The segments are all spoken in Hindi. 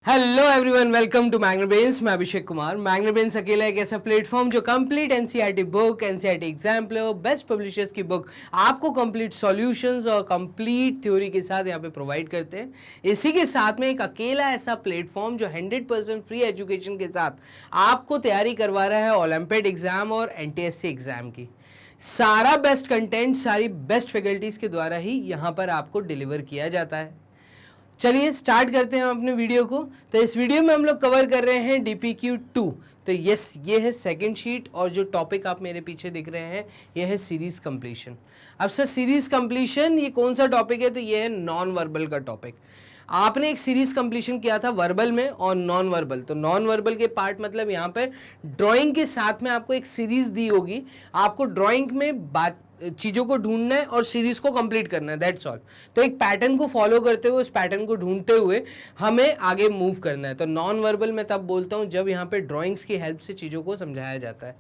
Hello everyone, welcome to Magnabrains. मैं अभिषेक कुमार। मैग्नाब्रेन्स अकेला एक ऐसा प्लेटफॉर्म जो complete NCERT book, NCERT exemplar, best publishers की बुक आपको कंप्लीट सॉल्यूशंस और कंप्लीट थ्योरी के साथ यहाँ पे प्रोवाइड करते हैं। इसी के साथ में एक अकेला ऐसा प्लेटफॉर्म जो 100% फ्री एजुकेशन के साथ आपको तैयारी करवा रहा है ओलंपियाड एग्जाम और एनटीएससी एग्जाम की। सारा बेस्ट कंटेंट, सारी बेस्ट फैकल्टीज के द्वारा ही यहाँ पर आपको डिलीवर किया जाता है। चलिए स्टार्ट करते हैं हम अपने वीडियो को। तो इस वीडियो में हम लोग कवर कर रहे हैं DPQ2। तो यस, ये है सेकंड शीट और जो टॉपिक आप मेरे पीछे दिख रहे हैं ये है सीरीज कंप्लीशन। अब सर सीरीज कंप्लीशन ये कौन सा टॉपिक है? तो ये है नॉन वर्बल का टॉपिक। आपने एक सीरीज कंप्लीशन किया था वर्बल में और नॉन वर्बल। तो नॉन वर्बल के पार्ट मतलब यहाँ पर ड्राइंग के साथ में आपको एक सीरीज दी होगी, आपको ड्राइंग में बात चीज़ों को ढूंढना है और सीरीज को कंप्लीट करना है, दैट्स ऑल। तो एक पैटर्न को फॉलो करते हुए, उस पैटर्न को ढूंढते हुए हमें आगे मूव करना है। तो नॉन वर्बल मैं तब बोलता हूँ जब यहाँ पे ड्राइंग्स की हेल्प से चीज़ों को समझाया जाता है।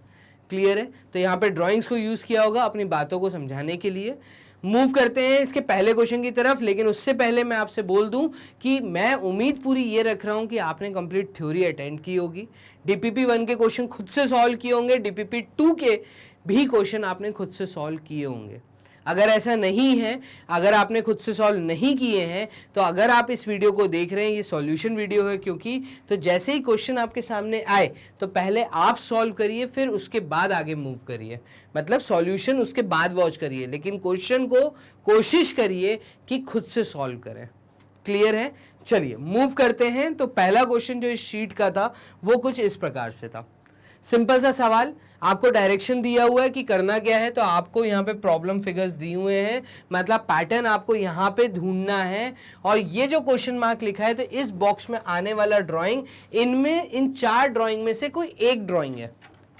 क्लियर है? तो यहाँ पे ड्राइंग्स को यूज़ किया होगा अपनी बातों को समझाने के लिए। मूव करते हैं इसके पहले क्वेश्चन की तरफ, लेकिन उससे पहले मैं आपसे बोल दूं कि मैं उम्मीद पूरी ये रख रहा हूं कि आपने कंप्लीट थ्योरी अटेंड की होगी। DPP1 के क्वेश्चन खुद से सॉल्व किए होंगे, DPP2 के भी क्वेश्चन आपने खुद से सॉल्व किए होंगे। अगर ऐसा नहीं है, अगर आपने खुद से सॉल्व नहीं किए हैं, तो अगर आप इस वीडियो को देख रहे हैं, ये सॉल्यूशन वीडियो है क्योंकि, तो जैसे ही क्वेश्चन आपके सामने आए तो पहले आप सॉल्व करिए, फिर उसके बाद आगे मूव करिए। मतलब सॉल्यूशन उसके बाद वॉच करिए, लेकिन क्वेश्चन को कोशिश करिए कि खुद से सॉल्व करें। क्लियर है? चलिए मूव करते हैं। तो पहला क्वेश्चन जो इस शीट का था वो कुछ इस प्रकार से था। सिंपल सा सवाल, आपको डायरेक्शन दिया हुआ है कि करना क्या है। तो आपको यहाँ पे प्रॉब्लम फिगर्स दिए हुए हैं, मतलब पैटर्न आपको यहाँ पे ढूंढना है। और ये जो क्वेश्चन मार्क लिखा है, तो इस बॉक्स में आने वाला ड्राइंग, इनमें इन 4 ड्राइंग में से कोई एक ड्राइंग है।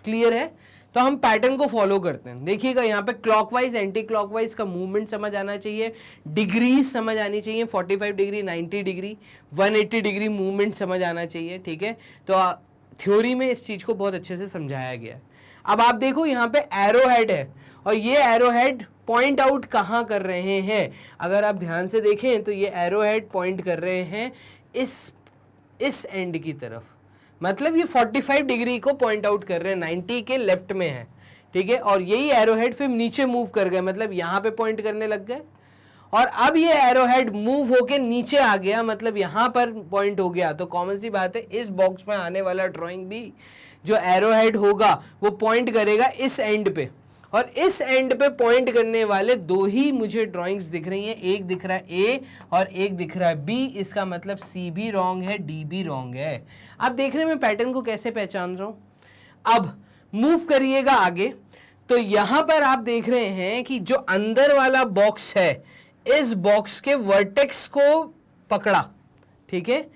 क्लियर है? तो हम पैटर्न को फॉलो करते हैं। देखिएगा यहाँ पे क्लॉकवाइज एंटी क्लॉकवाइज का मूवमेंट समझ आना चाहिए, डिग्री समझ आनी चाहिए, 45 डिग्री, 90 डिग्री, 180 डिग्री मूवमेंट समझ आना चाहिए। ठीक है? तो थ्योरी में इस चीज को बहुत अच्छे से समझाया गया है। अब आप देखो यहाँ पे एरो हेड है और ये एरो हेड पॉइंट आउट कहाँ कर रहे हैं? अगर आप ध्यान से देखें तो ये एरो हेड पॉइंट कर रहे हैं इस एंड की तरफ। मतलब ये 45 डिग्री को पॉइंट आउट कर रहे हैं, 90 के लेफ्ट में है। ठीक है? और यही एरो हेड फिर नीचे मूव कर गए, मतलब यहाँ पे पॉइंट करने लग गए। और अब ये एरो हेड मूव होके नीचे आ गया, मतलब यहां पर पॉइंट हो गया। तो कॉमन सी बात है, इस बॉक्स में आने वाला ड्राइंग भी जो एरो हेड होगा वो पॉइंट करेगा इस एंड पे। और इस एंड पे पॉइंट करने वाले 2 ही मुझे ड्राइंग्स दिख रही हैं। एक दिख रहा है A और एक दिख रहा है B। इसका मतलब C भी रॉन्ग है, D भी रॉन्ग है। अब देख रहे हैं मैं पैटर्न को कैसे पहचान रहा हूं। अब मूव करिएगा आगे। तो यहां पर आप देख रहे हैं कि जो अंदर वाला बॉक्स है, इस बॉक्स के वर्टेक्स को पकड़ा। ठीक है?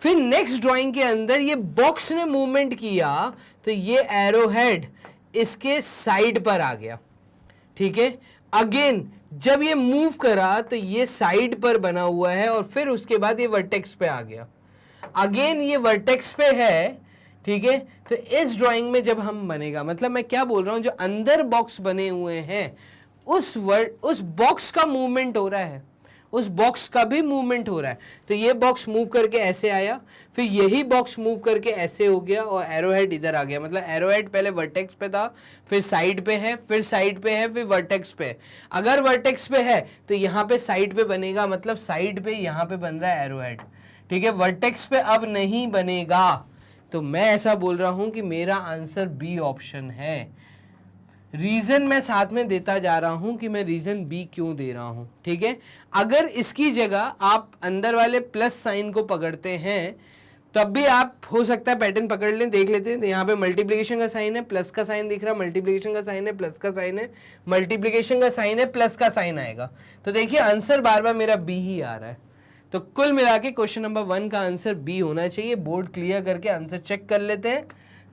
फिर नेक्स्ट ड्राइंग के अंदर ये बॉक्स ने मूवमेंट किया, तो ये एरो हेड इसके साइड पर आ गया। ठीक है? अगेन जब ये मूव करा तो ये साइड पर बना हुआ है और फिर उसके बाद ये वर्टेक्स पे आ गया। अगेन ये वर्टेक्स पे है। ठीक है? तो इस ड्राइंग में जब हम बनेगा, मतलब मैं क्या बोल रहा हूं, जो अंदर बॉक्स बने हुए हैं उस बॉक्स का मूवमेंट हो रहा है, उस बॉक्स का भी मूवमेंट हो रहा है। तो ये बॉक्स मूव करके ऐसे आया, फिर यही बॉक्स मूव करके ऐसे हो गया और एरोहेड इधर आ गया। मतलब एरोहेड पहले वर्टेक्स पे था, फिर साइड पे है, फिर साइड पे है, फिर वर्टेक्स पे है। अगर वर्टेक्स पे है तो यहाँ पे साइड पे बनेगा, मतलब साइड पे यहाँ पे बन रहा है एरोहेड। ठीक है? वर्टेक्स पे अब नहीं बनेगा। तो मैं ऐसा बोल रहा हूं कि मेरा आंसर B ऑप्शन है। रीजन मैं साथ में देता जा रहा हूं कि मैं रीजन B क्यों दे रहा हूं। ठीक है? अगर इसकी जगह आप अंदर वाले प्लस साइन को पकड़ते हैं तब भी आप हो सकता है पैटर्न पकड़ लें। देख लेते हैं, यहाँ पे मल्टीप्लिकेशन का साइन है, प्लस का साइन दिख रहा है, मल्टीप्लिकेशन का साइन है, प्लस का साइन है, मल्टीप्लिकेशन का साइन है, प्लस का साइन आएगा। तो देखिए आंसर बार बार मेरा B ही आ रहा है। तो कुल मिला के क्वेश्चन नंबर 1 का आंसर B होना चाहिए। बोर्ड क्लियर करके आंसर चेक कर लेते हैं।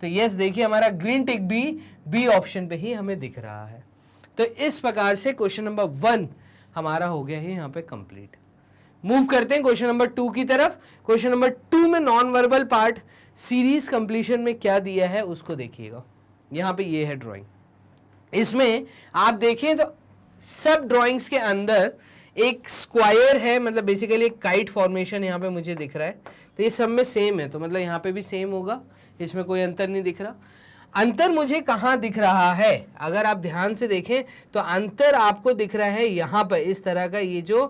तो यस, देखिए हमारा ग्रीन टिक भी B ऑप्शन पे ही हमें दिख रहा है। तो इस प्रकार से क्वेश्चन नंबर 1 हमारा हो गया है यहाँ पे कंप्लीट। मूव करते हैं क्वेश्चन नंबर 2 की तरफ। क्वेश्चन नंबर 2 में non verbal part series completion में क्या दिया है उसको देखिएगा। यहाँ पे ये है ड्राइंग। इसमें आप देखें तो सब ड्राइंग्स के अंदर एक स्क्वायर है, मतलब बेसिकली एक काइट फॉर्मेशन यहाँ पे मुझे दिख रहा है, तो ये सब में सेम है, तो मतलब यहाँ पे भी सेम होगा, इसमें कोई अंतर नहीं दिख रहा। अंतर मुझे कहाँ दिख रहा है, अगर आप ध्यान से देखें तो अंतर आपको दिख रहा है यहाँ पर, इस तरह का ये जो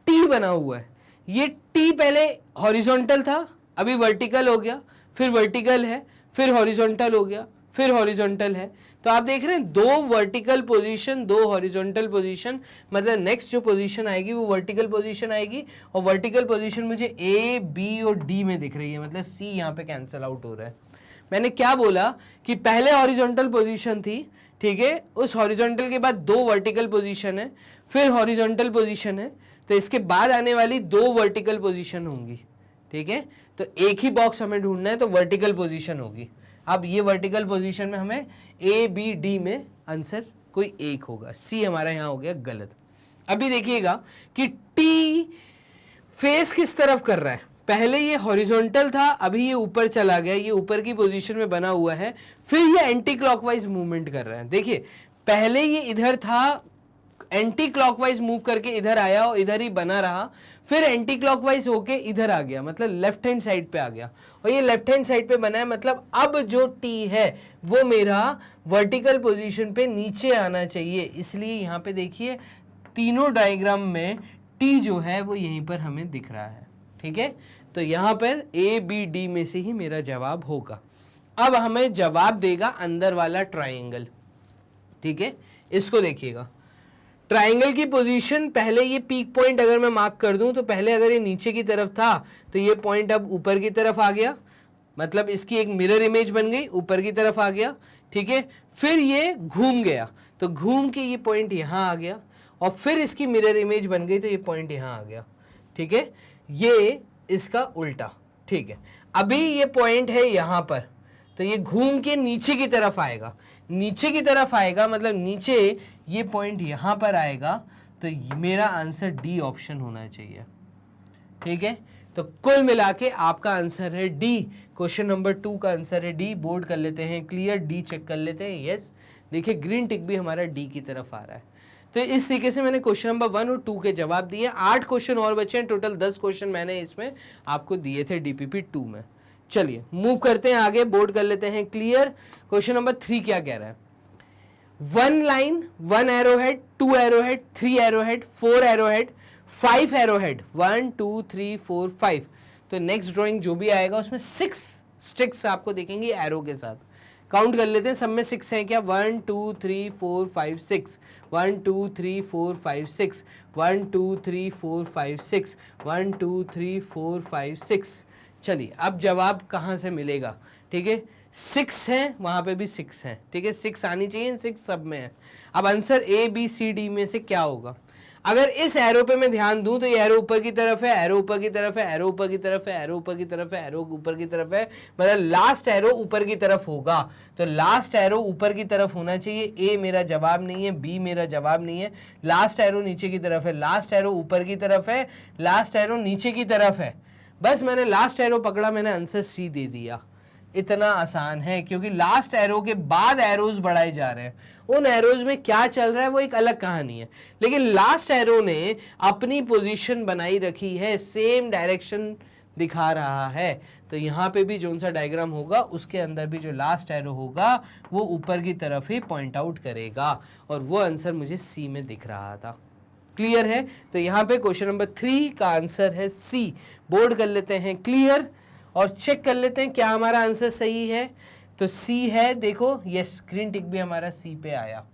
टी बना हुआ है, ये टी पहले हॉरिजॉन्टल था, अभी वर्टिकल हो गया, फिर वर्टिकल है, फिर हॉरिजॉन्टल हो गया, फिर हॉरिजॉन्टल है। तो आप देख रहे हैं दो वर्टिकल पोजीशन, दो हॉरिजॉन्टल पोजीशन, मतलब नेक्स्ट जो पोजीशन आएगी वो वर्टिकल पोजीशन आएगी, और वर्टिकल पोजीशन मुझे ए बी और डी में दिख रही है, मतलब सी यहाँ पे कैंसिल आउट हो रहा है। मैंने क्या बोला कि पहले हॉरिजॉन्टल पोजीशन थी, ठीक है, उस हॉरिजॉन्टल के बाद दो वर्टिकल पोजीशन है, फिर हॉरिजॉन्टल पोजीशन है, तो इसके बाद आने वाली दो वर्टिकल पोजीशन होंगी, ठीक है। तो एक ही बॉक्स हमें ढूंढना है, तो वर्टिकल पोजीशन होगी। अब ये वर्टिकल पोजीशन में हमें ए बी डी में आंसर कोई एक होगा, सी हमारा यहाँ हो गया गलत। अभी देखिएगा कि टी फेस किस तरफ कर रहा है, पहले ये हॉरिजॉन्टल था, अभी ये ऊपर चला गया, ये ऊपर की पोजीशन में बना हुआ है, फिर ये एंटी क्लॉकवाइज मूवमेंट कर रहा है। देखिए पहले ये इधर था, एंटी क्लॉकवाइज मूव करके इधर आया और इधर ही बना रहा, फिर एंटी क्लॉकवाइज होके इधर आ गया, मतलब लेफ्ट हैंड साइड पे आ गया, और ये लेफ्ट हैंड साइड पे बना है, मतलब अब जो टी है वो मेरा वर्टिकल पोजीशन पे नीचे आना चाहिए। इसलिए यहाँ पे देखिए तीनों डायग्राम में टी जो है वो यहीं पर हमें दिख रहा है, ठीक है। तो यहाँ पर ए बी डी में से ही मेरा जवाब होगा। अब हमें जवाब देगा अंदर वाला ट्राइंगल, ठीक है। इसको देखिएगा, ट्राइंगल की पोजीशन, पहले ये पीक पॉइंट अगर मैं मार्क कर दूं तो पहले अगर ये नीचे की तरफ था तो ये पॉइंट अब ऊपर की तरफ आ गया, मतलब इसकी एक मिरर इमेज बन गई, ऊपर की तरफ आ गया, ठीक है। फिर ये घूम गया, तो घूम के ये पॉइंट यहाँ आ गया, और फिर इसकी मिरर इमेज बन गई तो ये पॉइंट यहाँ आ गया, ठीक है। ये इसका उल्टा, ठीक है। अभी ये पॉइंट है यहाँ पर, तो ये घूम के नीचे की तरफ आएगा, नीचे की तरफ आएगा, मतलब नीचे ये पॉइंट यहाँ पर आएगा, तो मेरा आंसर डी ऑप्शन होना चाहिए, ठीक है। तो कुल मिला के आपका आंसर है डी, क्वेश्चन नंबर 2 का आंसर है डी। बोर्ड कर लेते हैं क्लियर, डी चेक कर लेते हैं, यस। देखिए ग्रीन टिक भी हमारा डी की तरफ आ रहा है। तो इस तरीके से मैंने क्वेश्चन नंबर 1 और 2 के जवाब दिए। 8 क्वेश्चन और बचे हैं, टोटल 10 क्वेश्चन मैंने इसमें आपको दिए थे डीपीपी 2 में। चलिए मूव करते हैं आगे, बोर्ड कर लेते हैं क्लियर। क्वेश्चन नंबर 3 क्या कह रहा है, 1 line, 1 arrowhead, 2 arrowhead, 3 arrowhead, 4 arrowhead, 5 arrowhead, 1 2 3 4 5। तो नेक्स्ट ड्राइंग जो भी आएगा उसमें 6 स्टिक्स आपको दिखेंगी एरो के साथ। काउंट कर लेते हैं, सब में 6 हैं क्या, 1 2 3 4 5 6, 1 2 3 4 5 6, 1 2 3 4 5 6, 1 2 3 4 5 6। चलिए अब जवाब कहाँ से मिलेगा, ठीक है। 6 है, वहाँ पे भी 6 है, ठीक है, 6 आनी चाहिए, 6 सब में है। अब answer A B C D में से क्या होगा। अगर इस एरो पे मैं ध्यान दूं तो ये एरो ऊपर की तरफ है, एरो ऊपर की तरफ है, एरो ऊपर की तरफ है, एरो ऊपर की तरफ है, एरो ऊपर की तरफ है, मतलब लास्ट एरो ऊपर की तरफ होगा। तो लास्ट एरो ऊपर की तरफ होना चाहिए। ए मेरा जवाब नहीं है, बी मेरा जवाब नहीं है, लास्ट एरो नीचे की तरफ है, लास्ट एरो ऊपर की तरफ है, लास्ट एरो नीचे की तरफ है। बस मैंने लास्ट एरो पकड़ा, मैंने आंसर सी दे दिया। इतना आसान है, क्योंकि लास्ट एरो के बाद एरोज बढ़ाए जा रहे हैं, उन एरोज में क्या चल रहा है वो एक अलग कहानी है, लेकिन लास्ट एरो ने अपनी पोजीशन बनाई रखी है, सेम डायरेक्शन दिखा रहा है। तो यहाँ पे भी जो सा डायग्राम होगा उसके अंदर भी जो लास्ट एरो होगा वो ऊपर की तरफ ही पॉइंट आउट करेगा, और वो आंसर मुझे सी में दिख रहा था। क्लियर है। तो यहाँ पे क्वेश्चन नंबर 3 का आंसर है सी। बोर्ड कर लेते हैं क्लियर और चेक कर लेते हैं क्या हमारा आंसर सही है। तो सी है, देखो ये स्क्रीन टिक भी हमारा सी पे आया।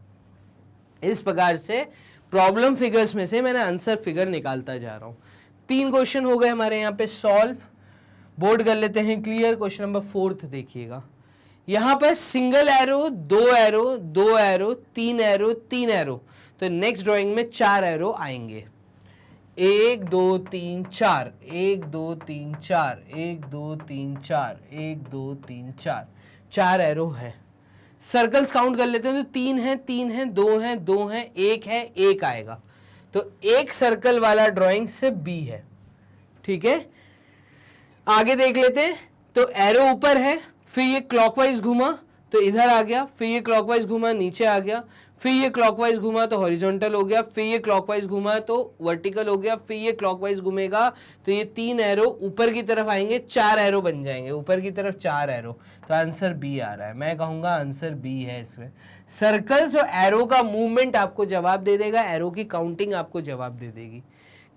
इस प्रकार से प्रॉब्लम फिगर्स में से मैंने आंसर फिगर निकालता जा रहा हूं। 3 क्वेश्चन हो गए हमारे यहाँ पे सॉल्व। बोर्ड कर लेते हैं क्लियर। क्वेश्चन नंबर 4 देखिएगा, यहाँ पर single arrow, 2 arrow, 2 arrow, 3 arrow, 3 arrow. तो नेक्स्ट ड्राइंग में 4 एरो आएंगे, 1 2 3 4, 1 2 3 4, 1 2 3 4, 1 2 3 4, 4 एरो है। सर्कल्स काउंट कर लेते हैं तो 3 है, 3 है, 2 है, 2 है, 1 है, 1 आएगा। तो एक सर्कल वाला ड्राइंग से बी है, ठीक है। आगे देख लेते हैं, तो एरो ऊपर है, फिर ये क्लॉकवाइज घुमा तो इधर आ गया, फिर ये क्लॉकवाइज घुमा नीचे आ गया, फिर ये क्लॉकवाइज घुमा तो हॉरिजॉन्टल हो गया, फिर ये क्लॉकवाइज घुमा तो वर्टिकल हो गया, फिर ये क्लॉकवाइज घूमेगा तो ये 3 एरो ऊपर की तरफ आएंगे, 4 एरो बन जाएंगे ऊपर की तरफ, 4 एरो। तो आंसर बी आ रहा है, मैं कहूंगा आंसर बी है। इसमें सर्कल्स और एरो का मूवमेंट आपको जवाब दे देगा, एरो की काउंटिंग आपको जवाब दे देगी।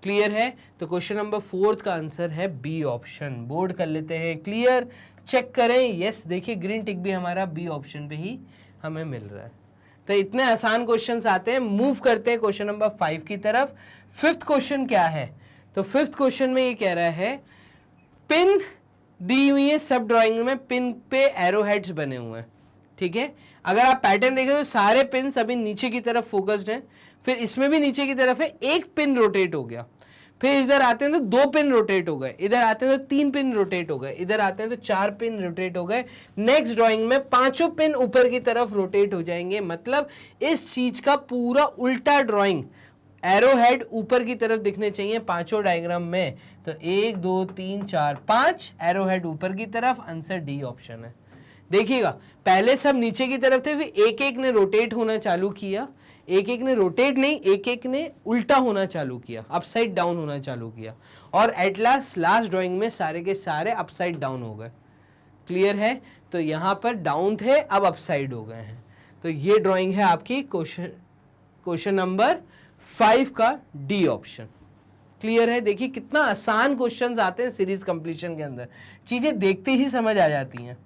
क्लियर है? तो क्वेश्चन नंबर 4 का आंसर है बी ऑप्शन। बोर्ड कर लेते हैं, क्लियर, चेक करें। यस, देखिए ग्रीन टिक भी हमारा बी ऑप्शन पे ही हमें मिल रहा है। तो इतने आसान क्वेश्चंस आते हैं। मूव करते हैं क्वेश्चन नंबर 5 की तरफ। 5th क्वेश्चन क्या है? तो 5th क्वेश्चन में ये कह रहा है पिन दी हुई है, सब ड्राइंग में पिन पे एरो हेड्स बने हुए हैं। ठीक है, अगर आप पैटर्न देखें तो सारे पिन अभी नीचे की तरफ फोकस्ड हैं, फिर इसमें भी नीचे की तरफ है, एक पिन रोटेट हो गया, फिर इधर आते हैं तो 2 पिन रोटेट हो गए, इधर आते हैं तो 3 पिन रोटेट हो गए, इधर आते हैं तो 4 पिन रोटेट हो गए। नेक्स्ट ड्राइंग में 5 पिन ऊपर की तरफ रोटेट हो जाएंगे। मतलब इस चीज का पूरा उल्टा ड्राइंग, एरो हेड ऊपर की तरफ दिखने चाहिए 5 डायग्राम में। तो 1 2 3 4 5 एरो हेड ऊपर की तरफ, आंसर डी ऑप्शन है। देखिएगा पहले सब नीचे की तरफ थे, फिर एक एक ने रोटेट होना चालू किया, एक एक ने रोटेट नहीं, एक एक ने उल्टा होना चालू किया, अपसाइड डाउन होना चालू किया, और एट लास्ट ड्राइंग में सारे के सारे अपसाइड डाउन हो गए। क्लियर है? तो यहां पर डाउन थे, अब अपसाइड हो गए हैं। तो ये ड्राइंग है आपकी क्वेश्चन नंबर 5 का डी ऑप्शन। क्लियर है? देखिए कितना आसान क्वेश्चंस आते हैं सीरीज कंप्लीशन के अंदर, चीजें देखते ही समझ आ जाती हैं।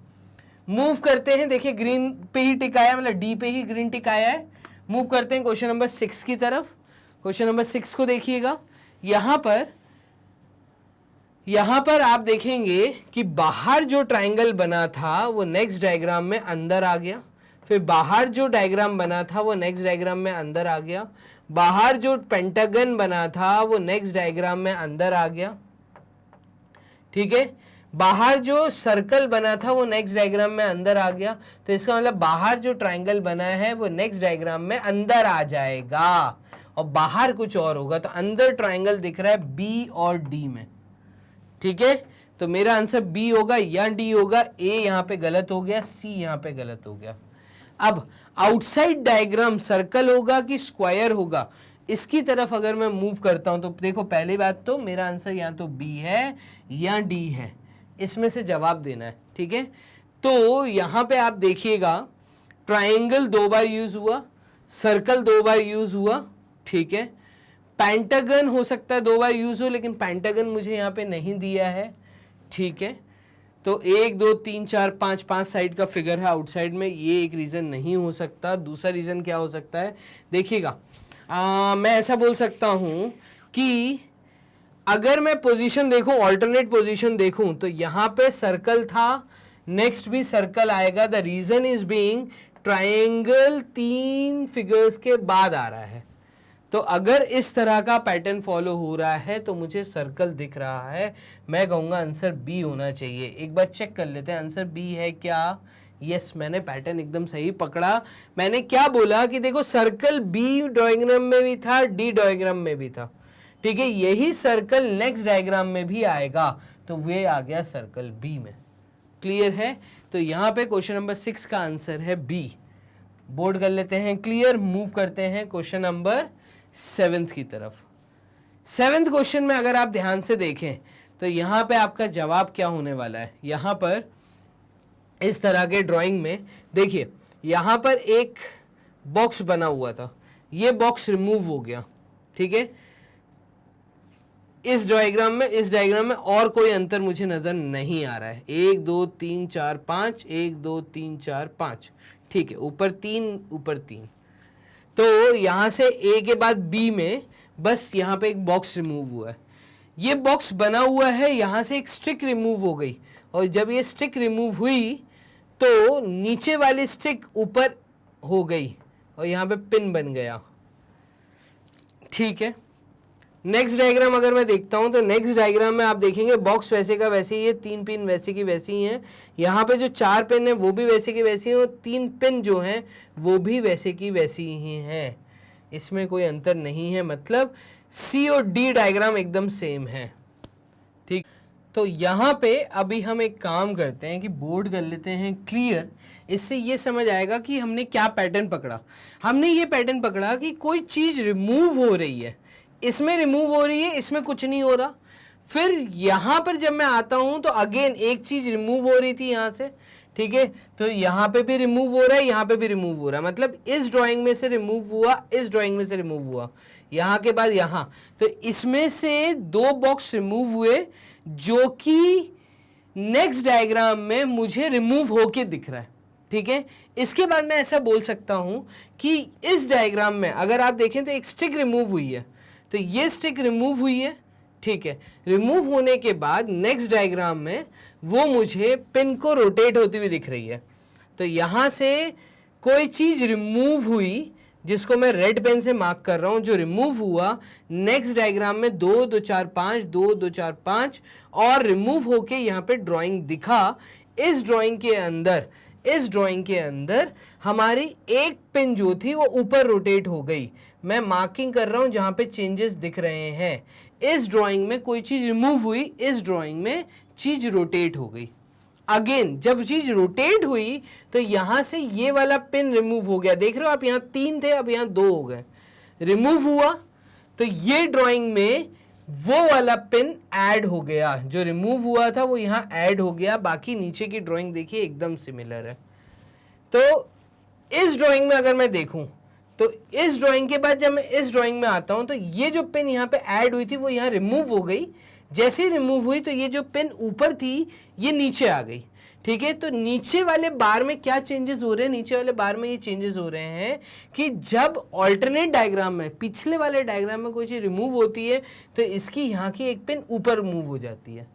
मूव करते हैं, देखिए ग्रीन पे ही टिक आया, मतलब डी पे ही ग्रीन टिक आया है। मूव करते हैं क्वेश्चन नंबर 6 की तरफ। क्वेश्चन नंबर 6 को देखिएगा, यहां पर आप देखेंगे कि बाहर जो ट्राइंगल बना था वो नेक्स्ट डायग्राम में अंदर आ गया, फिर बाहर जो डायग्राम बना था वो नेक्स्ट डायग्राम में अंदर आ गया, बाहर जो पेंटागन बना था वो नेक्स्ट डायग्राम में अंदर आ गया। ठीक है, बाहर जो सर्कल बना था वो नेक्स्ट डायग्राम में अंदर आ गया। तो इसका मतलब बाहर जो ट्राइंगल बना है वो नेक्स्ट डायग्राम में अंदर आ जाएगा, और बाहर कुछ और होगा। तो अंदर ट्राइंगल दिख रहा है बी और डी में। ठीक है, तो मेरा आंसर बी होगा या डी होगा। ए यहां पे गलत हो गया, सी यहां पे गलत हो गया। अब आउटसाइड डायग्राम सर्कल होगा कि स्क्वायर होगा, इसकी तरफ अगर मैं मूव करता हूं तो देखो पहली बात तो मेरा आंसर या तो बी है या डी है, इसमें से जवाब देना है। ठीक है, तो यहां पे आप देखिएगा ट्राइंगल 2 बार यूज हुआ, सर्कल 2 बार यूज हुआ। ठीक है, पेंटागन हो सकता है 2 बार यूज हो, लेकिन पेंटागन मुझे यहाँ पे नहीं दिया है। ठीक है, तो 1 2 3 4 5 साइड का फिगर है आउटसाइड में, ये एक रीजन नहीं हो सकता। दूसरा रीजन क्या हो सकता है, देखिएगा मैं ऐसा बोल सकता हूं कि अगर मैं पोजीशन देखूं, ऑल्टरनेट पोजीशन देखूं, तो यहां पे सर्कल था, नेक्स्ट भी सर्कल आएगा। The reason is being triangle 3 figures के बाद आ रहा है। तो अगर इस तरह का पैटर्न फॉलो हो रहा है तो मुझे सर्कल दिख रहा है, मैं कहूंगा आंसर बी होना चाहिए। एक बार चेक कर लेते हैं आंसर बी है क्या। यस, मैंने पैटर्न एकदम सही पकड़ा। मैंने क्या बोला कि देखो सर्कल बी डायग्राम में भी था, डी डायग्राम में भी था। ठीक है, यही सर्कल नेक्स्ट डायग्राम में भी आएगा, तो वे आ गया सर्कल बी में। क्लियर है? तो यहां पे क्वेश्चन नंबर 6 का आंसर है बी। बोर्ड कर लेते हैं, क्लियर। मूव करते हैं क्वेश्चन नंबर 7 की तरफ। 7th क्वेश्चन में अगर आप ध्यान से देखें तो यहां पे आपका जवाब क्या होने वाला है। यहां पर इस तरह के ड्राइंग में देखिए, यहां पर एक बॉक्स बना हुआ था, ये बॉक्स रिमूव हो गया। ठीक है, इस डायग्राम में और कोई अंतर मुझे नजर नहीं आ रहा है। 1 2 3 4 5, 1 2 3 4 5। ठीक है, ऊपर 3 ऊपर 3। तो यहां से ए के बाद बी में बस यहां पे एक बॉक्स रिमूव हुआ है, ये बॉक्स बना हुआ है, यहां से एक स्टिक रिमूव हो गई, और जब ये स्टिक रिमूव हुई तो नीचे वाली स्टिक ऊपर हो गई और यहां पे पिन बन गया। ठीक है, नेक्स्ट डायग्राम अगर मैं देखता हूं तो नेक्स्ट डायग्राम में आप देखेंगे बॉक्स वैसे का वैसे ही है, 3 पिन वैसे की वैसी ही हैं, यहाँ पे जो 4 पिन है वो भी वैसे की वैसी हैं, और 3 पिन जो हैं वो भी वैसे की वैसी ही हैं, इसमें कोई अंतर नहीं है। मतलब सी और डी डायग्राम एकदम सेम है। ठीक, तो यहाँ पे अभी हम एक काम करते हैं कि बोर्ड कर लेते हैं क्लियर। इससे ये समझ आएगा कि हमने क्या पैटर्न पकड़ा। हमने ये पैटर्न पकड़ा कि कोई चीज़ रिमूव हो रही है, इसमें रिमूव हो रही है, इसमें कुछ नहीं हो रहा। फिर यहाँ पर जब मैं आता हूँ तो अगेन एक चीज़ रिमूव हो रही थी यहाँ से, ठीक है, तो यहाँ पे भी रिमूव हो रहा है, यहाँ पे भी रिमूव हो रहा है, मतलब इस ड्राइंग में से रिमूव हुआ, इस ड्राइंग में से रिमूव हुआ, यहाँ के बाद यहाँ, तो इसमें से 2 बॉक्स रिमूव हुए जो कि नेक्स्ट डायग्राम में मुझे रिमूव होके दिख रहा है, ठीक है। इसके बाद मैं ऐसा बोल सकता हूं कि इस डायग्राम में अगर आप देखें तो एक स्टिक रिमूव हुई है, तो ये स्टिक रिमूव हुई है, ठीक है। रिमूव होने के बाद नेक्स्ट डायग्राम में वो मुझे पिन को रोटेट होती हुई दिख रही है। तो यहां से कोई चीज रिमूव हुई जिसको मैं रेड पेन से मार्क कर रहा हूं, जो रिमूव हुआ नेक्स्ट डायग्राम में 2 2 4 5 2 2 4 5 और रिमूव होके यहाँ पे ड्राइंग दिखा। इस ड्राइंग के अंदर हमारी एक पिन जो थी वो ऊपर रोटेट हो गई। मैं मार्किंग कर रहा हूं जहां पे चेंजेस दिख रहे हैं। इस ड्राइंग में कोई चीज रिमूव हुई, इस ड्राइंग में चीज रोटेट हो गई। अगेन जब चीज रोटेट हुई तो यहां से ये वाला पिन रिमूव हो गया, देख रहे हो आप, यहां 3 थे अब यहां 2 हो गए। रिमूव हुआ तो ये ड्राइंग में वो वाला पिन ऐड हो गया, जो रिमूव हुआ था वो यहां ऐड हो गया। बाकी नीचे की ड्राइंग देखिए एकदम सिमिलर है। तो इस ड्राइंग में अगर मैं देखूं तो इस ड्राइंग के बाद जब मैं इस ड्राइंग में आता हूं तो ये जो पिन यहां पे ऐड हुई थी वो यहां रिमूव हो गई। जैसे ही रिमूव हुई तो ये जो पिन ऊपर थी ये नीचे आ गई, ठीक है। तो नीचे वाले बार में क्या चेंजेस हो रहे हैं, नीचे वाले बार में ये चेंजेस हो रहे हैं कि जब ऑल्टरनेट डायग्राम में, पिछले वाले डायग्राम में कोई चीज रिमूव होती है तो इसकी यहाँ की एक पिन ऊपर मूव हो जाती है,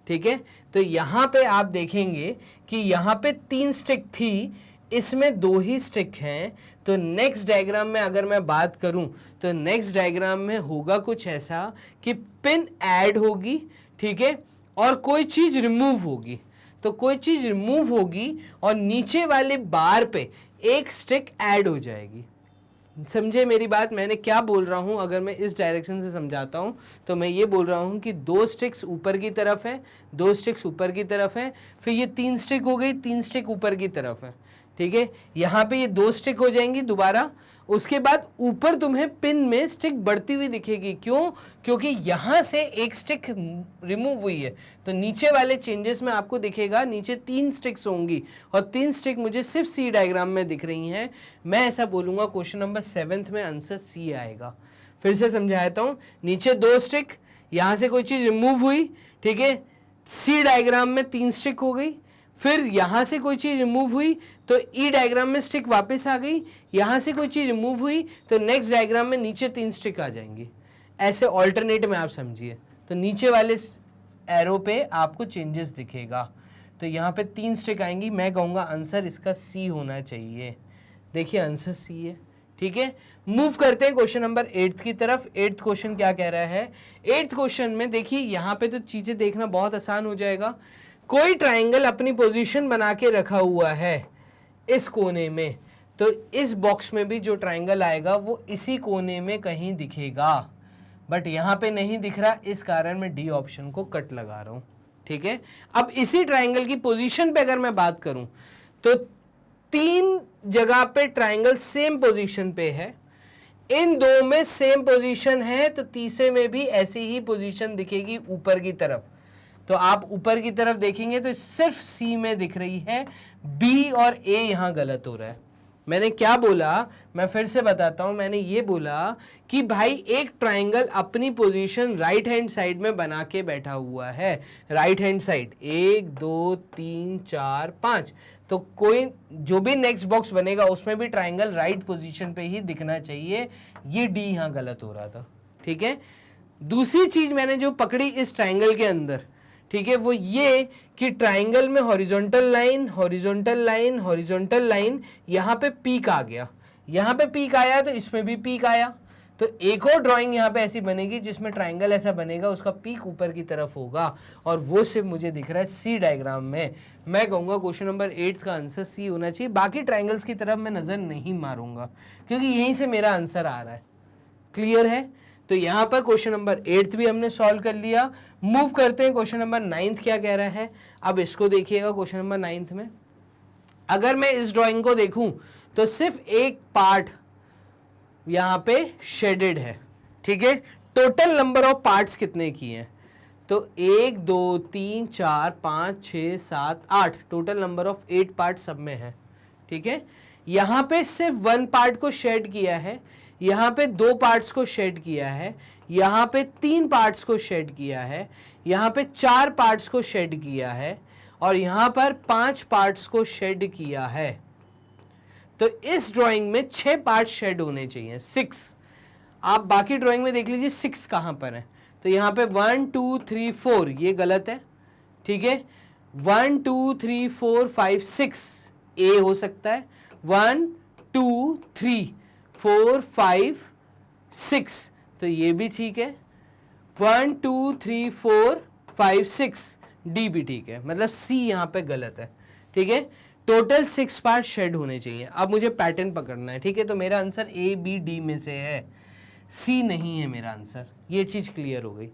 ठीक है। तो यहाँ पे आप देखेंगे कि यहाँ पे 3 स्टिक थी, इसमें 2 ही स्टिक हैं। तो नेक्स्ट डायग्राम में अगर मैं बात करूं तो नेक्स्ट डायग्राम में होगा कुछ ऐसा कि पिन ऐड होगी, ठीक है, और कोई चीज रिमूव होगी। तो कोई चीज रिमूव होगी और नीचे वाले बार पे एक स्टिक ऐड हो जाएगी। समझे मेरी बात, मैंने क्या बोल रहा हूं? अगर मैं इस डायरेक्शन से समझाता हूं तो मैं ये बोल रहा हूं कि 2 स्टिक्स ऊपर की तरफ है, 2 स्टिक्स ऊपर की तरफ है, फिर ये 3 स्टिक हो गई, 3 स्टिक ऊपर की तरफ है, ठीक है। यहाँ पे ये 2 स्टिक हो जाएंगी दोबारा। उसके बाद ऊपर तुम्हें पिन में स्टिक बढ़ती हुई दिखेगी, क्यों? क्योंकि यहाँ से एक स्टिक रिमूव हुई है। तो नीचे वाले चेंजेस में आपको दिखेगा नीचे 3 स्टिक्स होंगी और 3 स्टिक मुझे सिर्फ सी डायग्राम में दिख रही हैं। मैं ऐसा बोलूँगा क्वेश्चन नंबर 7 में आंसर सी आएगा। फिर से समझाता हूँ, नीचे 2 स्टिक, यहाँ से कोई चीज़ रिमूव हुई, ठीक है, सी डायग्राम में 3 स्टिक हो गई। फिर यहाँ से कोई चीज़ रिमूव हुई तो ई डायग्राम में स्टिक वापस आ गई। यहाँ से कोई चीज़ रिमूव हुई तो नेक्स्ट डायग्राम में नीचे 3 स्टिक आ जाएंगी। ऐसे ऑल्टरनेट में आप समझिए। तो नीचे वाले एरो पे आपको चेंजेस दिखेगा। तो यहाँ पे 3 स्टिक आएंगी। मैं कहूँगा आंसर इसका सी होना चाहिए। देखिए आंसर सी है, ठीक है। मूव करते हैं क्वेश्चन नंबर 8 की तरफ। 8th क्वेश्चन क्या कह रहा है? 8th क्वेश्चन में देखिए यहाँ पे तो चीज़ें देखना बहुत आसान हो जाएगा। कोई ट्राइंगल अपनी पोजीशन बना के रखा हुआ है इस कोने में, तो इस बॉक्स में भी जो ट्राइंगल आएगा वो इसी कोने में कहीं दिखेगा, बट यहाँ पे नहीं दिख रहा, इस कारण मैं डी ऑप्शन को कट लगा रहा हूँ, ठीक है। अब इसी ट्राइंगल की पोजीशन पे अगर मैं बात करूँ तो 3 जगह पे ट्राइंगल सेम पोजीशन पे है, इन 2 में सेम पोजीशन है, तो तीसरे में भी ऐसी ही पोजीशन दिखेगी ऊपर की तरफ। तो आप ऊपर की तरफ देखेंगे तो सिर्फ सी में दिख रही है, बी और ए यहाँ गलत हो रहा है। मैंने क्या बोला, मैं फिर से बताता हूँ। मैंने ये बोला कि भाई एक ट्राइंगल अपनी पोजीशन राइट हैंड साइड में बना के बैठा हुआ है। राइट हैंड साइड 1 2 3 4 5, तो कोई जो भी नेक्स्ट बॉक्स बनेगा उसमें भी ट्राइंगल राइट पोजीशन पे ही दिखना चाहिए। ये डी यहाँ गलत हो रहा था, ठीक है। दूसरी चीज मैंने जो पकड़ी इस ट्राइंगल के अंदर, ठीक है, वो ये कि ट्राइंगल में horizontal line, horizontal line, horizontal line, यहाँ पे पीक आ गया, यहाँ पे पीक आया तो इसमें भी पीक आया। तो एक और ड्राइंग यहाँ पे ऐसी बनेगी जिसमें ट्राइंगल ऐसा बनेगा, उसका पीक ऊपर की तरफ होगा, और वो सिर्फ मुझे दिख रहा है सी डायग्राम में। मैं कहूँगा क्वेश्चन नंबर 8 का आंसर सी होना चाहिए। बाकी ट्राइंगल्स की तरफ मैं नज़र नहीं मारूंगा क्योंकि यहीं से मेरा आंसर आ रहा है। क्लियर है? तो यहाँ पर क्वेश्चन नंबर 8 भी हमने सॉल्व कर लिया। मूव करते हैं क्वेश्चन नंबर 9 क्या कह रहा है। अब इसको देखिएगा क्वेश्चन नंबर 9 में, अगर मैं इस ड्राइंग को देखूं तो सिर्फ एक पार्ट यहाँ पे शेडेड है, ठीक है। टोटल नंबर ऑफ पार्ट्स कितने किए हैं, तो 1 2 3 4 5 6 7 8, टोटल नंबर ऑफ 8 पार्ट सब में है, ठीक है। यहाँ पे सिर्फ 1 पार्ट को शेड किया है, यहाँ पे 2 पार्ट्स को शेड किया है, यहाँ पे 3 पार्ट्स को शेड किया है, यहाँ पे 4 पार्ट्स को शेड किया है, और यहाँ पर 5 पार्ट्स को शेड किया है। तो इस ड्राइंग में 6 पार्ट शेड होने चाहिए, 6। आप बाकी ड्राइंग में देख लीजिए 6 कहाँ पर है। तो यहाँ पे 1 2 3 4 ये गलत है, ठीक है। 1 2 3 4 5 6 ए हो सकता है, 1 2 3 4 5 6 तो ये भी ठीक है, 1 2 3 4 5 6 डी भी ठीक है, मतलब सी यहाँ पे गलत है, ठीक है। टोटल 6 पार्ट शेड होने चाहिए। अब मुझे पैटर्न पकड़ना है, ठीक है। तो मेरा आंसर ए बी डी में से है, सी नहीं है मेरा आंसर। ये चीज क्लियर हो गई,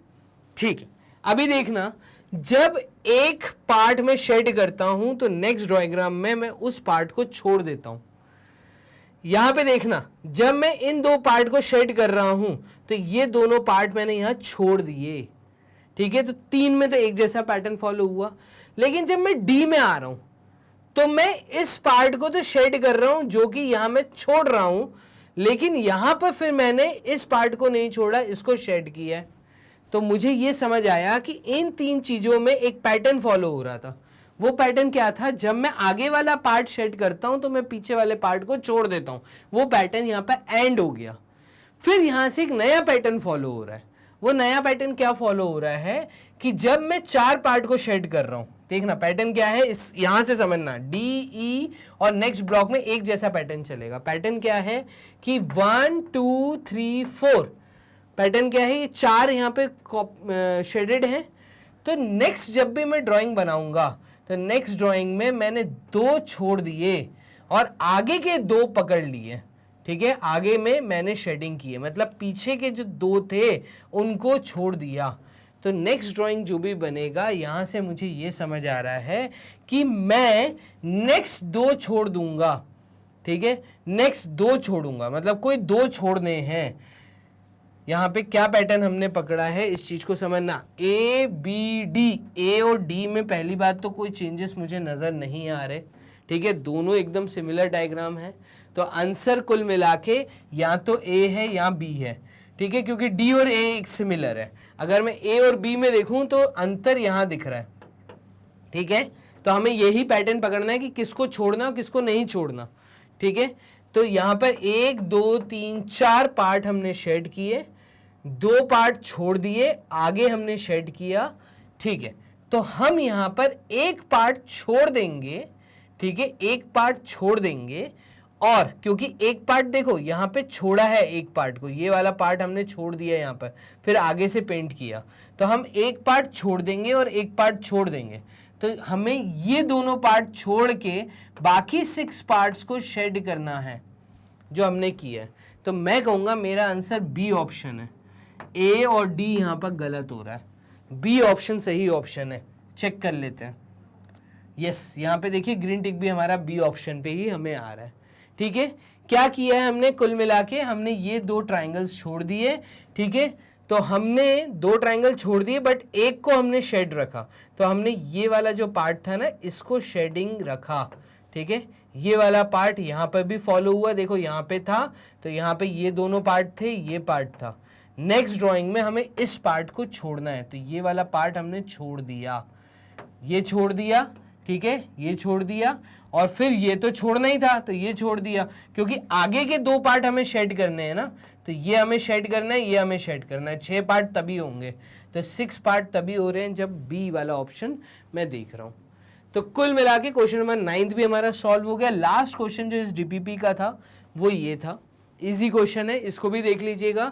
ठीक है। अभी देखना, जब एक पार्ट में शेड करता हूं तो नेक्स्ट डायग्राम में मैं उस पार्ट को छोड़ देता हूं। यहां पे देखना, जब मैं इन 2 पार्ट को शेड कर रहा हूं तो ये दोनों पार्ट मैंने यहां छोड़ दिए, ठीक है। तो 3 में तो एक जैसा पैटर्न फॉलो हुआ, लेकिन जब मैं डी में आ रहा हूं तो मैं इस पार्ट को तो शेड कर रहा हूं जो कि यहां मैं छोड़ रहा हूं, लेकिन यहां पर फिर मैंने इस पार्ट को नहीं छोड़ा, इसको शेड किया है। तो मुझे यह समझ आया कि इन 3 चीजों में एक पैटर्न फॉलो हो रहा था। वो पैटर्न क्या था, जब मैं आगे वाला पार्ट शेड करता हूं तो मैं पीछे वाले पार्ट को छोड़ देता हूं। वो पैटर्न यहां पर एंड हो गया। फिर यहां से एक नया पैटर्न फॉलो हो रहा है। वो नया पैटर्न क्या फॉलो हो रहा है कि जब मैं 4 पार्ट को शेड कर रहा हूं, देखना पैटर्न क्या है, इस यहां से समझना, डी ई और नेक्स्ट ब्लॉक में एक जैसा पैटर्न चलेगा। पैटर्न क्या है कि 1 2 3 4, पैटर्न क्या है, ये 4 यहाँ पे शेडेड है। तो नेक्स्ट जब भी मैं ड्राइंग बनाऊंगा तो नेक्स्ट ड्राइंग में मैंने 2 छोड़ दिए और आगे के 2 पकड़ लिए, ठीक है। आगे में मैंने शेडिंग की है, मतलब पीछे के जो 2 थे उनको छोड़ दिया। तो नेक्स्ट ड्राइंग जो भी बनेगा, यहां से मुझे ये समझ आ रहा है कि मैं नेक्स्ट 2 छोड़ दूंगा, ठीक है। नेक्स्ट 2 छोड़ूंगा, मतलब कोई 2 छोड़ने हैं। यहां पे क्या पैटर्न हमने पकड़ा है, इस चीज को समझना। ए बी डी, ए और डी में पहली बात तो कोई चेंजेस मुझे नजर नहीं आ रहे, ठीक है। दोनों एकदम सिमिलर डायग्राम है। तो आंसर कुल मिला के या तो ए है या बी है, ठीक है, क्योंकि डी और ए एक सिमिलर है। अगर मैं ए और बी में देखूं तो अंतर यहां दिख रहा है, ठीक है। तो हमें यही पैटर्न पकड़ना है कि किसको छोड़ना और किसको नहीं छोड़ना, ठीक है। तो यहां पर 1 2 3 4 पार्ट हमने शेड किए, 2 पार्ट छोड़ दिए, आगे हमने शेड किया, ठीक है। तो हम यहां पर एक पार्ट छोड़ देंगे, ठीक है, एक पार्ट छोड़ देंगे। और क्योंकि एक पार्ट देखो यहां पे छोड़ा है, एक पार्ट को, ये वाला पार्ट हमने छोड़ दिया यहां पर, फिर आगे से पेंट किया, तो हम एक पार्ट छोड़ देंगे और एक पार्ट छोड़ देंगे। तो हमें ये दोनों पार्ट छोड़ के बाकी 6 पार्ट्स को शेड करना है जो हमने किया है। तो मैं कहूंगा मेरा आंसर बी ऑप्शन है। ए और डी यहां पर गलत हो रहा है, बी ऑप्शन सही ऑप्शन है। चेक कर लेते हैं। यस, यहाँ पे देखिए ग्रीन टिक भी हमारा बी ऑप्शन पे ही हमें आ रहा है, ठीक है। क्या किया है हमने, कुल मिला के हमने ये 2 ट्राइंगल्स छोड़ दिए, ठीक है। तो हमने 2 ट्राइंगल छोड़ दिए बट एक को हमने शेड रखा। तो हमने ये वाला जो पार्ट था ना, इसको शेडिंग रखा, ठीक है। ये वाला पार्ट यहाँ पर भी फॉलो हुआ, देखो यहाँ पे था, तो यहाँ पे ये दोनों पार्ट थे, ये पार्ट था। नेक्स्ट ड्राइंग में हमें इस पार्ट को छोड़ना है, तो ये वाला पार्ट हमने छोड़ दिया, ये छोड़ दिया, ठीक है, ये छोड़ दिया, और फिर ये तो छोड़ना ही था तो ये छोड़ दिया, क्योंकि आगे के 2 पार्ट हमें शेड करने हैं ना। तो ये हमें शेड करना है, ये हमें शेड करना है। 6 पार्ट तभी होंगे, तो 6 पार्ट तभी हो रहे हैं जब बी वाला ऑप्शन मैं देख रहा हूं। तो कुल मिला के क्वेश्चन नंबर 9 भी हमारा सॉल्व हो गया। लास्ट क्वेश्चन जो इस डीपीपी का था वो ये था, इजी क्वेश्चन है, इसको भी देख लीजिएगा।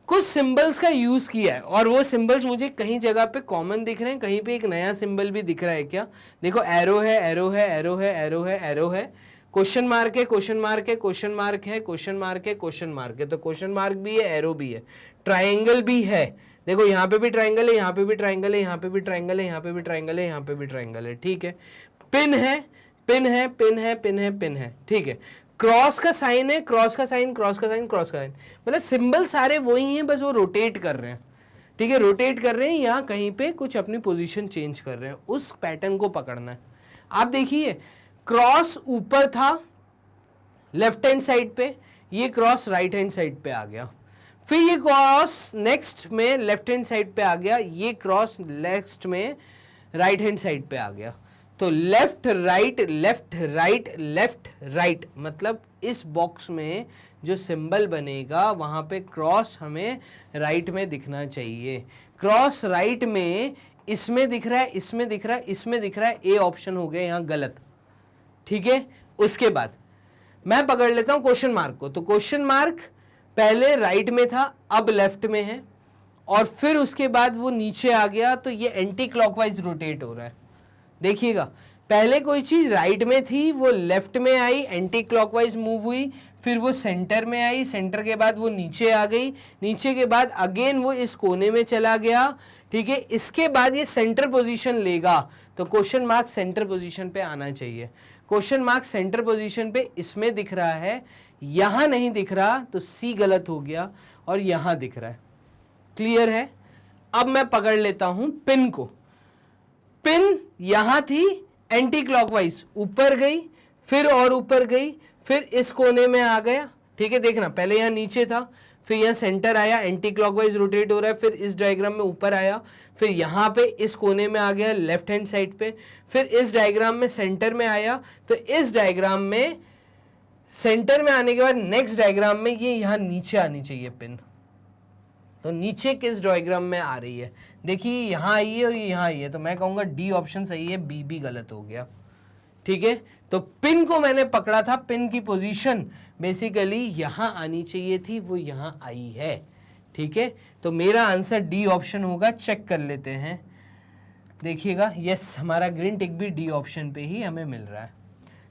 कुछ सिंबल्स का यूज किया है और वो सिंबल्स मुझे कहीं जगह पे कॉमन दिख रहे हैं, कहीं पे एक नया सिंबल भी दिख रहा है क्या। देखो एरो है, एरो है, एरो है, एरो है, एरो है, क्वेश्चन मार्क है, क्वेश्चन मार्क है, क्वेश्चन मार्क है, क्वेश्चन मार्क है, क्वेश्चन मार्क है, तो क्वेश्चन मार्क भी है, एरो भी है, ट्राइंगल भी है, देखो यहाँ पे भी ट्राइंगल है, यहाँ पे भी ट्राइंगल है, यहाँ पे भी ट्राइंगल है, यहाँ पे भी ट्राइंगल है, यहाँ पे भी ट्राइंगल है, ठीक है। पिन है, पिन है, पिन है, पिन है, पिन है, ठीक है। क्रॉस का साइन है, क्रॉस का साइन, क्रॉस का साइन, क्रॉस का साइन, मतलब सिंबल सारे वही हैं, बस वो रोटेट कर रहे हैं, ठीक है, रोटेट कर रहे हैं, यहाँ कहीं पे कुछ अपनी पोजीशन चेंज कर रहे हैं, उस पैटर्न को पकड़ना है। आप देखिए क्रॉस ऊपर था लेफ्ट हैंड साइड पे, ये क्रॉस राइट हैंड साइड पे आ गया, फिर ये क्रॉस नेक्स्ट में लेफ्ट हैंड साइड पे आ गया, ये क्रॉस नेक्स्ट में राइट हैंड साइड पे आ गया। तो left right left right left right, मतलब इस बॉक्स में जो सिंबल बनेगा वहां पे क्रॉस हमें राइट में दिखना चाहिए। क्रॉस राइट में इसमें दिख रहा है, इसमें दिख रहा है, इसमें दिख रहा है, ए ऑप्शन हो गया यहाँ गलत, ठीक है। उसके बाद मैं पकड़ लेता हूं क्वेश्चन मार्क को, तो क्वेश्चन मार्क पहले राइट में था, अब लेफ्ट में है, और फिर उसके बाद वो नीचे आ गया, तो ये एंटी क्लॉकवाइज रोटेट हो रहा है। देखिएगा पहले कोई चीज राइट में थी, वो लेफ्ट में आई, एंटी क्लॉकवाइज मूव हुई, फिर वो सेंटर में आई, सेंटर के बाद वो नीचे आ गई, नीचे के बाद अगेन वो इस कोने में चला गया, ठीक है। इसके बाद ये सेंटर पोजीशन लेगा, तो क्वेश्चन मार्क सेंटर पोजीशन पे आना चाहिए। क्वेश्चन मार्क सेंटर पोजीशन पे इसमें दिख रहा है, यहां नहीं दिख रहा, तो सी गलत हो गया, और यहां दिख रहा है। क्लियर है। अब मैं पकड़ लेता हूं पिन को, पिन यहां थी, एंटी क्लॉकवाइज ऊपर गई, फिर और ऊपर गई, फिर इस कोने में आ गया, ठीक है। देखना पहले यहां नीचे था, फिर यहां सेंटर आया, एंटी क्लॉकवाइज रोटेट हो रहा है, फिर इस डायग्राम में ऊपर आया, फिर यहां पे इस कोने में आ गया लेफ्ट हैंड साइड पे, फिर इस डायग्राम में सेंटर में आया, तो इस डायग्राम में सेंटर में आने के बाद नेक्स्ट डायग्राम में ये यहां नीचे आनी चाहिए पिन, तो नीचे किस डायग्राम में आ रही है, देखिए यहां आई है और ये यहां आई है, तो मैं कहूंगा डी ऑप्शन सही है, बी भी गलत हो गया, ठीक है। तो पिन को मैंने पकड़ा था, पिन की पोजीशन बेसिकली यहां आनी चाहिए थी, वो यहां आई है, ठीक है। तो मेरा आंसर डी ऑप्शन होगा। चेक कर लेते हैं, देखिएगा यस, हमारा ग्रीन टिक भी डी ऑप्शन पे ही हमें मिल रहा है।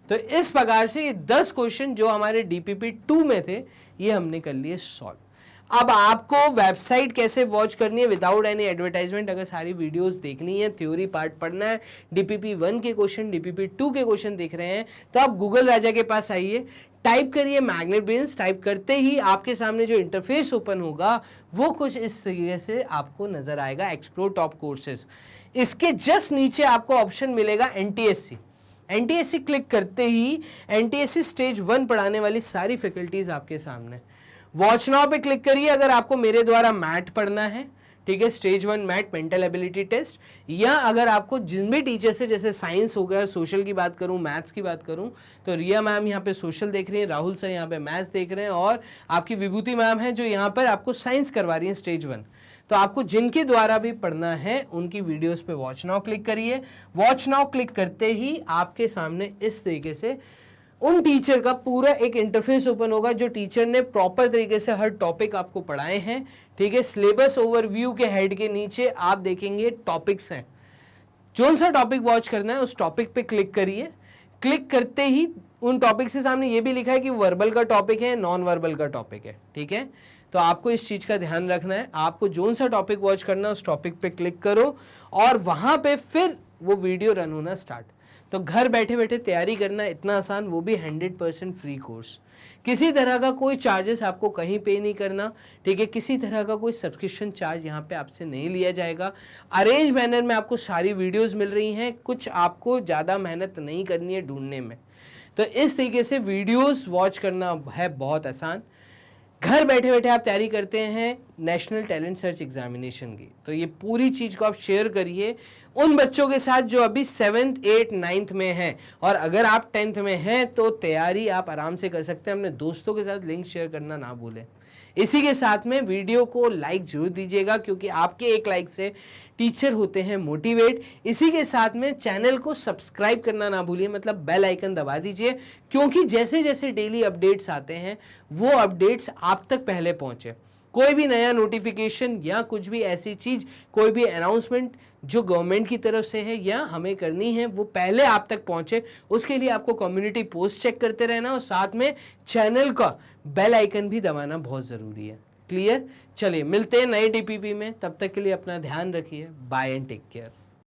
तो इस प्रकार से ये 10 क्वेश्चन जो हमारे डीपीपी 2 में थे, ये हमने कर लिए सॉल्व। अब आपको वेबसाइट कैसे वॉच करनी है विदाउट एनी एडवर्टाइजमेंट, अगर सारी वीडियोस देखनी है, थ्योरी पार्ट पढ़ना है, डीपीपी 1 के क्वेश्चन, डीपीपी 2 के क्वेश्चन देख रहे हैं, तो आप गूगल राजा के पास आइए, टाइप करिए मैग्नेट ब्रेन्स, टाइप करते ही आपके सामने जो इंटरफेस ओपन होगा वो कुछ इस तरीके से आपको नजर आएगा, एक्सप्लोर टॉप कोर्सेज। इसके जस्ट नीचे आपको ऑप्शन मिलेगा एनटीएससी, एनटीएससी क्लिक करते ही एनटीएससी स्टेज 1 पढ़ाने वाली सारी फैकल्टीज आपके सामने। वॉच नाउ पे क्लिक करिए अगर आपको मेरे द्वारा मैट पढ़ना है, ठीक है, stage 1 MAT mental ability test, या अगर आपको जिन भी टीचर से, जैसे साइंस हो गया, सोशल की बात करूं, मैथ्स की बात करूं, तो रिया मैम यहाँ पे सोशल देख रही हैं, राहुल सर यहाँ पे मैथ्स देख रहे हैं, और आपकी विभूति मैम है जो यहाँ पर आपको साइंस करवा रही है स्टेज 1। तो आपको जिनके द्वारा भी पढ़ना है उनकी वीडियोस पे वॉच नाउ क्लिक करिए। वॉच नाउ क्लिक करते ही आपके सामने इस तरीके से उन टीचर का पूरा एक इंटरफेस ओपन होगा, जो टीचर ने प्रॉपर तरीके से हर टॉपिक आपको पढ़ाए हैं, ठीक है। सिलेबस ओवरव्यू के हेड के नीचे आप देखेंगे टॉपिक्स हैं, जो सा टॉपिक वॉच करना है उस टॉपिक पे क्लिक करिए। क्लिक करते ही उन टॉपिक से सामने ये भी लिखा है कि वर्बल का टॉपिक है, नॉन वर्बल का टॉपिक है, ठीक है। तो आपको इस चीज का ध्यान रखना है, आपको जो सा टॉपिक वॉच करना है उस टॉपिक पे क्लिक करो, और वहां पे फिर वो वीडियो रन होना स्टार्ट। तो घर बैठे बैठे तैयारी करना इतना आसान, वो भी 100% फ्री कोर्स, किसी तरह का कोई चार्जेस आपको कहीं पे नहीं करना, ठीक है। किसी तरह का कोई सब्सक्रिप्शन चार्ज यहाँ पे आपसे नहीं लिया जाएगा। अरेंज मैनर में आपको सारी वीडियोस मिल रही हैं, कुछ आपको ज़्यादा मेहनत नहीं करनी है ढूंढने में। तो इस तरीके से वीडियोस वॉच करना है बहुत आसान। घर बैठे बैठे आप तैयारी करते हैं नेशनल टैलेंट सर्च एग्जामिनेशन की, तो ये पूरी चीज़ को आप शेयर करिए उन बच्चों के साथ जो अभी 7th 8th 9th में हैं, और अगर आप 10th में हैं तो तैयारी आप आराम से कर सकते हैं। अपने दोस्तों के साथ लिंक शेयर करना ना भूलें। इसी के साथ में वीडियो को लाइक जरूर दीजिएगा, क्योंकि आपके एक लाइक से टीचर होते हैं मोटिवेट। इसी के साथ में चैनल को सब्सक्राइब करना ना भूलिए, मतलब बेल आइकन दबा दीजिए, क्योंकि जैसे जैसे डेली अपडेट्स आते हैं वो अपडेट्स आप तक पहले पहुंचे। कोई भी नया नोटिफिकेशन या कुछ भी ऐसी चीज, कोई भी अनाउंसमेंट जो गवर्नमेंट की तरफ से है या हमें करनी है, वो पहले आप तक पहुंचे, उसके लिए आपको कम्युनिटी पोस्ट चेक करते रहना और साथ में चैनल का बेल आइकन भी दबाना बहुत जरूरी है। क्लियर? चलिए मिलते हैं नए DPP में, तब तक के लिए अपना ध्यान रखिए। Bye and take care.